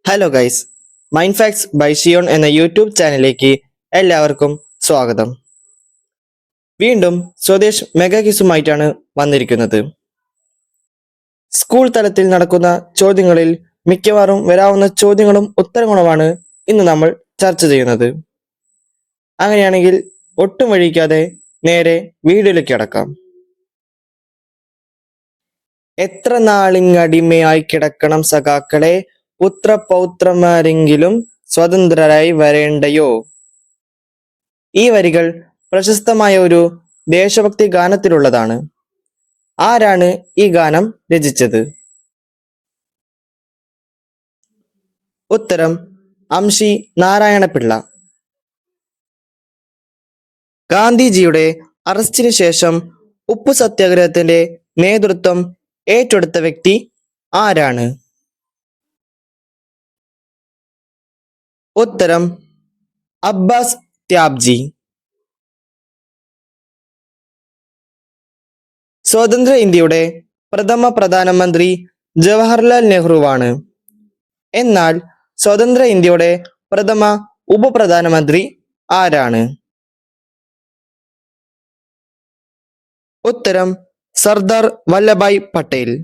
Hello guys, mind facts by Shiyon എന്ന YouTube ചാനലിലേക്ക് എല്ലാവർക്കും സ്വാഗതം. വീണ്ടും സ്വദേശ് മെഗാ ക്വിസുമായിട്ടാണ് വന്നിരിക്കുന്നത്. സ്കൂൾ തലത്തിൽ നടക്കുന്ന ചോദ്യങ്ങളിൽ മിക്കവാറും വരാവുന്ന ചോദ്യങ്ങളും ഉത്തരങ്ങളുമാണ് ഇന്ന് നമ്മൾ ചർച്ച ചെയ്യുന്നത്. അങ്ങനെയാണെങ്കിൽ ഒട്ടും വഴിക്കാതെ നേരെ വീഡിയോയിലേക്ക് കടക്കാം. എത്ര നാളിങ്ങടിമയായി കിടക്കണം സഖാക്കളെ, പുത്രപൗത്രന്മാരെങ്കിലും സ്വതന്ത്രരായി വരേണ്ടയോ? ഈ വരികൾ പ്രശസ്തമായ ഒരു ദേശഭക്തി ഗാനത്തിലുള്ളതാണ്. ആരാണ് ഈ ഗാനം രചിച്ചത്? ഉത്തരം അംശി നാരായണപിള്ള. ഗാന്ധിജിയുടെ അറസ്റ്റിന് ശേഷം ഉപ്പു സത്യാഗ്രഹത്തിന്റെ നേതൃത്വം ഏറ്റെടുത്ത വ്യക്തി ആരാണ്? ഉത്തരം അബ്ബാസ് ത്യാബ്ജി. സ്വതന്ത്ര ഇന്ത്യയുടെ പ്രഥമ പ്രധാനമന്ത്രി ജവഹർലാൽ നെഹ്റുവാണ്. എന്നാൽ സ്വതന്ത്ര ഇന്ത്യയുടെ പ്രഥമ ഉപപ്രധാനമന്ത്രി ആരാണ്? ഉത്തരം സർദാർ വല്ലഭായ് പട്ടേൽ.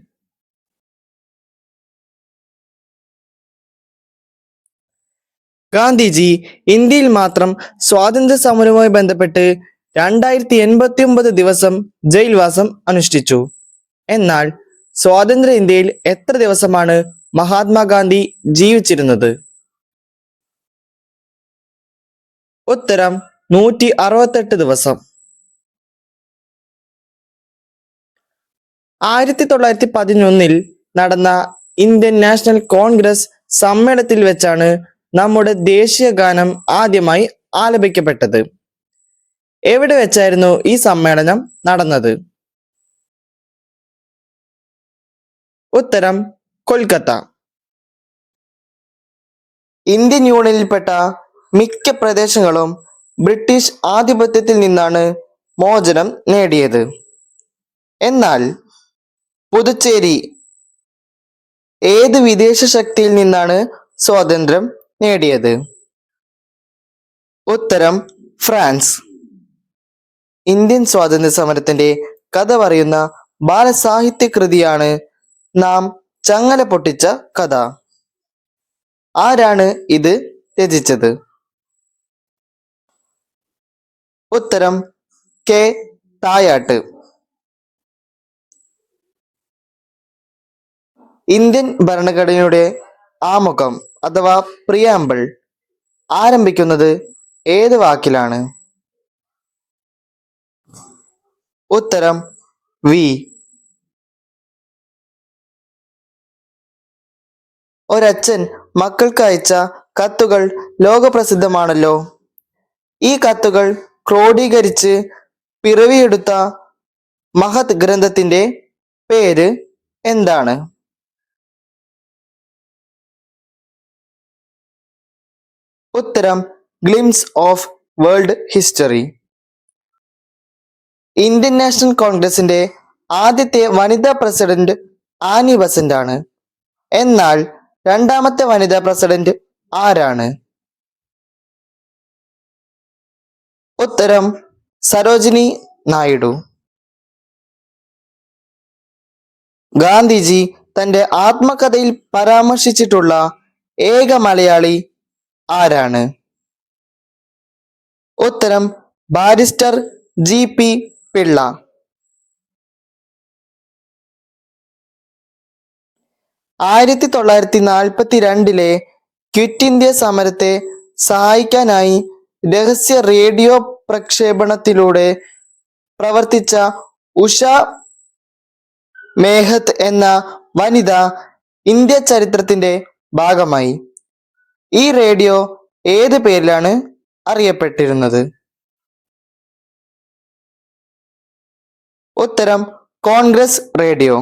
ഗാന്ധിജി ഇന്ത്യയിൽ മാത്രം സ്വാതന്ത്ര്യ സമരവുമായി ബന്ധപ്പെട്ട് 2089 ദിവസം ജയിൽവാസം അനുഷ്ഠിച്ചു. എന്നാൽ സ്വാതന്ത്ര്യ ഇന്ത്യയിൽ എത്ര ദിവസമാണ് മഹാത്മാഗാന്ധി ജീവിച്ചിരുന്നത്? ഉത്തരം 168 ദിവസം. 1911 നടന്ന ഇന്ത്യൻ നാഷണൽ കോൺഗ്രസ് സമ്മേളനത്തിൽ വെച്ചാണ് നമ്മുടെ ദേശീയ ഗാനം ആദ്യമായി ആലപിക്കപ്പെട്ടത്. എവിടെ വെച്ചായിരുന്നു ഈ സമ്മേളനം നടന്നത്? ഉത്തരം കൊൽക്കത്ത. ഇന്ത്യൻ യൂണിയനിൽപ്പെട്ട മിക്ക പ്രദേശങ്ങളും ബ്രിട്ടീഷ് ആധിപത്യത്തിൽ നിന്നാണ് മോചനം നേടിയത്. എന്നാൽ പുതുച്ചേരി ഏത് വിദേശ ശക്തിയിൽ നിന്നാണ് സ്വാതന്ത്ര്യം നേടിയത്? ഉത്തരം ഫ്രാൻസ്. ഇന്ത്യൻ സ്വാതന്ത്ര്യ സമരത്തിന്റെ കഥ പറയുന്ന ബാലസാഹിത്യ കൃതിയാണ് നാം ചങ്ങല പൊട്ടിച്ച കഥ. ആരാണ് ഇത് രചിച്ചത്? ഉത്തരം കെ തായാട്ട്. ഇന്ത്യൻ ഭരണഘടനയുടെ ആമുഖം അഥവാ പ്രിയാമ്പിൾ ആരംഭിക്കുന്നത് ഏത് വാക്കിലാണ്? ഉത്തരം വി. ഒരച്ഛൻ മക്കൾക്ക് അയച്ച കത്തുകൾ ലോകപ്രസിദ്ധമാണല്ലോ. ഈ കത്തുകൾ ക്രോഡീകരിച്ച് പിറവിയെടുത്ത മഹത് ഗ്രന്ഥത്തിന്റെ പേര് എന്താണ്? ഉത്തരം glimpse of world history. Indian national കോൺഗ്രസിന്റെ ആദ്യത്തെ വനിതാ പ്രസിഡന്റ് ആനി ബസന്റ് ആണ്. എന്നാൽ രണ്ടാമത്തെ വനിതാ പ്രസിഡന്റ് ആരാണ്? ഉത്തരം സരോജിനി നായിഡു. ഗാന്ധിജി തന്റെ ആത്മകഥയിൽ പരാമർശിച്ചിട്ടുള്ള ഏക മലയാളി ആരാണ്? ഉത്തരം barrister GP Pillai. 1942 quit India സമരത്തെ സഹായിക്കാനായി രഹസ്യ റേഡിയോ പ്രക്ഷേപണത്തിലൂടെ പ്രവർത്തിച്ച ഉഷ മേഹത്ത് എന്ന വനിത ഇന്ത്യ ചരിത്രത്തിന്റെ ഭാഗമായി. ഈ റേഡിയോ ഏത് പേരിലാണ് അറിയപ്പെട്ടിരുന്നത്? ഉത്തരം കോൺഗ്രസ് റേഡിയോ.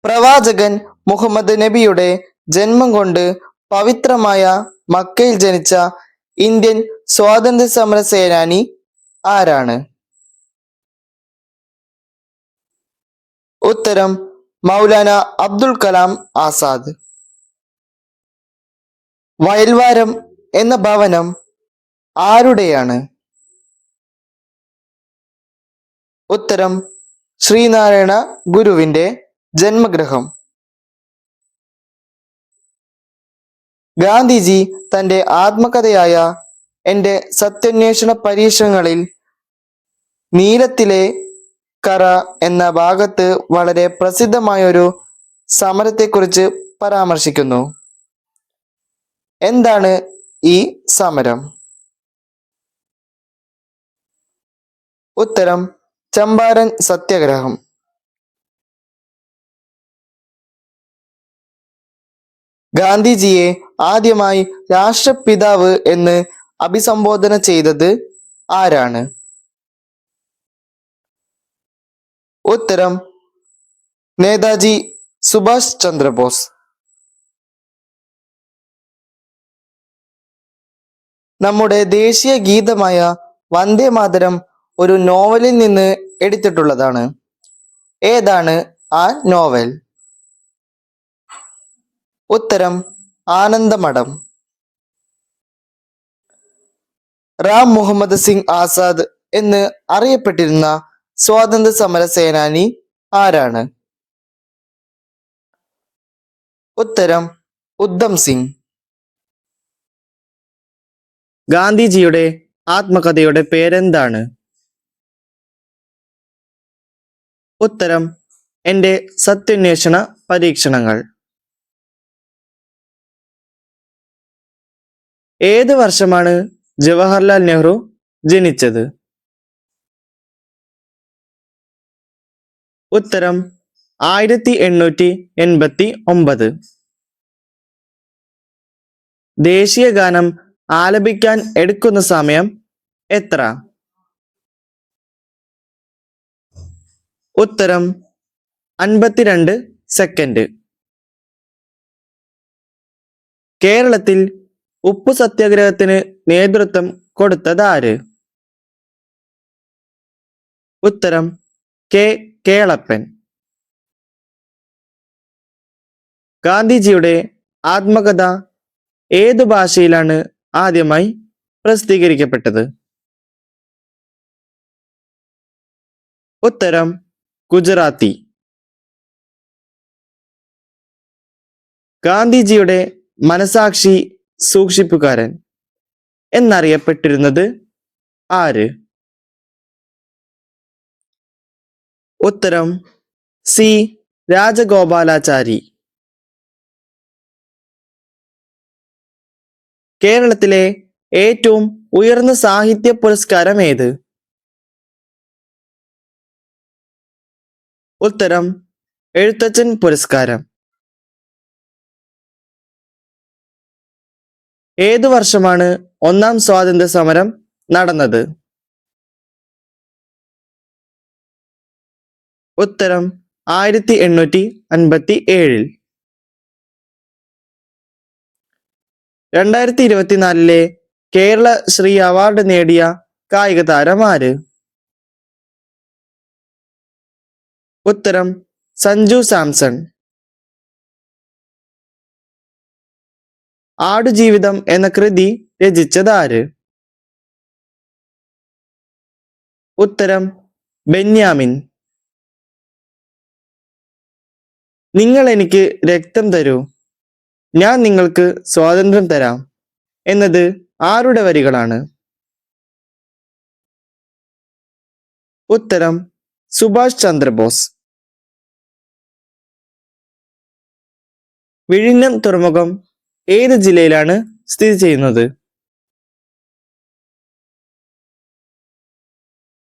പ്രവാചകൻ മുഹമ്മദ് നബിയുടെ ജന്മം കൊണ്ട് പവിത്രമായ മക്കയിൽ ജനിച്ച ഇന്ത്യൻ സ്വാതന്ത്ര്യ സമര സേനാനി ആരാണ്? ഉത്തരം മൗലാന അബ്ദുൽ കലാം ആസാദ്. വയൽവാരം എന്ന ഭവനം ആരുടെയാണ്? ഉത്തരം ശ്രീനാരായണ ഗുരുവിന്റെ ജന്മഗൃഹം. ഗാന്ധിജി തന്റെ ആത്മകഥയായ എന്റെ സത്യാന്വേഷണ പരീക്ഷണങ്ങളിൽ നീലത്തിലെ കറ എന്ന ഭാഗത്ത് വളരെ പ്രസിദ്ധമായൊരു സമരത്തെക്കുറിച്ച് പരാമർശിക്കുന്നു. എന്താണ് ഈ സമരം? ഉത്തരം ചമ്പാരൻ സത്യാഗ്രഹം. ഗാന്ധിജിയെ ആദ്യമായി രാഷ്ട്രപിതാവ് എന്ന് അഭിസംബോധന ചെയ്തത് ആരാണ്? ഉത്തരം നേതാജി സുഭാഷ് ചന്ദ്രബോസ്. നമ്മുടെ ദേശീയ ഗീതമായ വന്ദേ മാതരം ഒരു നോവലിൽ നിന്ന് എടുത്തിട്ടുള്ളതാണ്. ഏതാണ് ആ നോവൽ? ഉത്തരം ആനന്ദമഠം. റാം മുഹമ്മദ് സിംഗ് ആസാദ് എന്ന് അറിയപ്പെട്ടിരുന്ന സ്വാതന്ത്ര്യ സമര സേനാനി ആരാണ്? ഉത്തരം ഉദ്ധം സിംഗ്. ഗാന്ധിജിയുടെ ആത്മകഥയുടെ പേരെന്താണ്? ഉത്തരം എന്റെ സത്യാന്വേഷണ പരീക്ഷണങ്ങൾ. ഏത് വർഷമാണ് ജവഹർലാൽ നെഹ്റു ജനിച്ചത്? ഉത്തരം 1889. ദേശീയ ഗാനം ആലപിക്കാൻ എടുക്കുന്ന സമയം എത്ര? ഉത്തരം 52 സെക്കൻഡ്. കേരളത്തിൽ ഉപ്പു സത്യാഗ്രഹത്തിന് നേതൃത്വം കൊടുത്തതാര്? ഉത്തരം കെ കേളപ്പൻ. ഗാന്ധിജിയുടെ ആത്മകഥ ഏതു ഭാഷയിലാണ് ആദ്യമായി പ്രസിദ്ധീകരിക്കപ്പെട്ടത്? ഉത്തരം ഗുജറാത്തി. ഗാന്ധിജിയുടെ മനസാക്ഷി സൂക്ഷിപ്പുകാരൻ എന്നറിയപ്പെട്ടിരുന്നത് ആര്? ഉത്തരം സി രാജഗോപാലാചാരി. കേരളത്തിലെ ഏറ്റവും ഉയർന്ന സാഹിത്യ പുരസ്കാരം ഏത്? ഉത്തരം എഴുത്തച്ഛൻ പുരസ്കാരം. ഏതു വർഷമാണ് ഒന്നാം സ്വാതന്ത്ര്യ സമരം നടന്നത്? ഉത്തരം 1857. 2024 കേരള ശ്രീ അവാർഡ് നേടിയ കായിക താരം ആര്? ഉത്തരം സഞ്ജു സാംസൺ. ആടുജീവിതം എന്ന കൃതി രചിച്ചതാര്? ഉത്തരം ബെന്യാമിൻ. നിങ്ങൾ എനിക്ക് രക്തം തരൂ, ഞാൻ നിങ്ങൾക്ക് സ്വാതന്ത്ര്യം തരാം എന്നത് ആരുടെ വരികളാണ്? ഉത്തരം സുഭാഷ് ചന്ദ്രബോസ്. വിഴിഞ്ഞം തുറമുഖം ഏത് ജില്ലയിലാണ് സ്ഥിതി ചെയ്യുന്നത്?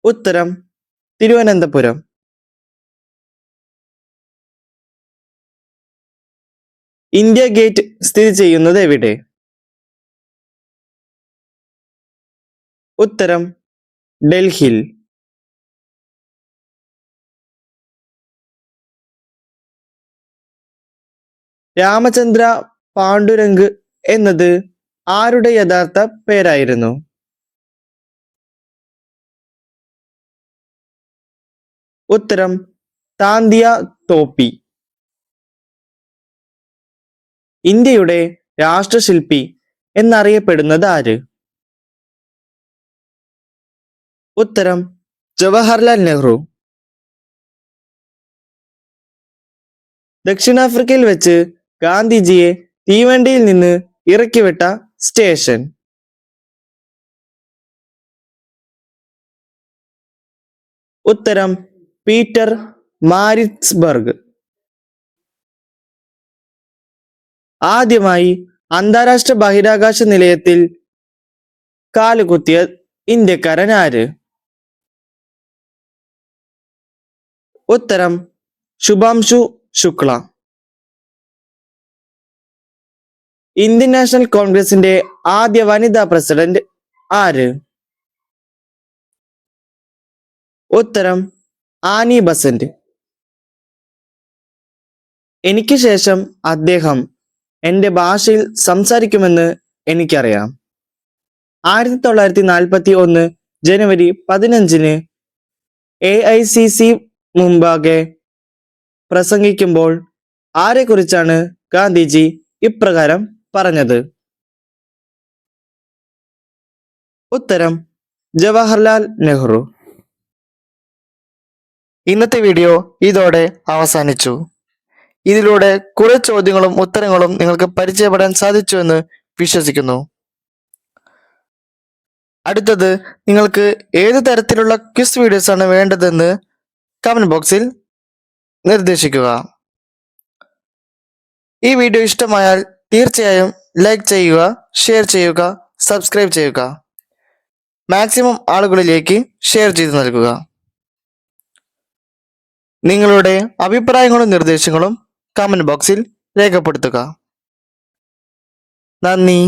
ഉത്തരം തിരുവനന്തപുരം. ഇന്ത്യ ഗേറ്റ് സ്ഥിതി ചെയ്യുന്നത് എവിടെ? ഉത്തരം ഡൽഹിയിൽ. രാമചന്ദ്ര പാണ്ഡുരംഗ് എന്നത് ആരുടെ യഥാർത്ഥ പേരായിരുന്നു? ഉത്തരം താന്തിയ തോപ്പി. ഇന്ത്യയുടെ രാഷ്ട്രശില്പി എന്നറിയപ്പെടുന്നത് ആര്? ഉത്തരം ജവഹർലാൽ നെഹ്റു. ദക്ഷിണാഫ്രിക്കയിൽ വെച്ച് ഗാന്ധിജിയെ തീവണ്ടിയിൽ നിന്ന് ഇറക്കിവിട്ട സ്റ്റേഷൻ? ഉത്തരം പീറ്റർ മാരിറ്റ്സ്ബർഗ്. ആദ്യമായി അന്താരാഷ്ട്ര ബഹിരാകാശ നിലയത്തിൽ കാലുകുത്തിയ ഇന്ത്യക്കാരൻ ആര്? ഉത്തരം ശുഭാംശു ശുക്ല. ഇന്ത്യൻ നാഷണൽ കോൺഗ്രസിന്റെ ആദ്യ വനിതാ പ്രസിഡന്റ് ആര്? ഉത്തരം ആനി ബസന്റ്. എനിക്ക് ശേഷം അദ്ദേഹം എന്റെ ഭാഷയിൽ സംസാരിക്കുമെന്ന് എനിക്കറിയാം. 1941 ജനുവരി 15 AICC മുമ്പാകെ പ്രസംഗിക്കുമ്പോൾ ആരെക്കുറിച്ചാണ് ഗാന്ധിജി ഇപ്രകാരം പറഞ്ഞത്? ഉത്തരം ജവഹർലാൽ നെഹ്റു. ഇന്നത്തെ വീഡിയോ ഇതോടെ അവസാനിച്ചു. ഇതിലൂടെ കുറെ ചോദ്യങ്ങളും ഉത്തരങ്ങളും നിങ്ങൾക്ക് പരിചയപ്പെടാൻ സാധിച്ചു എന്ന് വിശ്വസിക്കുന്നു. അടുത്തത് നിങ്ങൾക്ക് ഏത് തരത്തിലുള്ള ക്വിസ് വീഡിയോസ് ആണ് വേണ്ടതെന്ന് കമന്റ് ബോക്സിൽ നിർദ്ദേശിക്കുക. ഈ വീഡിയോ ഇഷ്ടമായാൽ തീർച്ചയായും ലൈക്ക് ചെയ്യുക, ഷെയർ ചെയ്യുക, സബ്സ്ക്രൈബ് ചെയ്യുക. മാക്സിമം ആളുകളിലേക്ക് ഷെയർ ചെയ്ത് നൽകുക. നിങ്ങളുടെ അഭിപ്രായങ്ങളും നിർദ്ദേശങ്ങളും കമന്റ് ബോക്സിൽ രേഖപ്പെടുത്തുക. നന്ദി.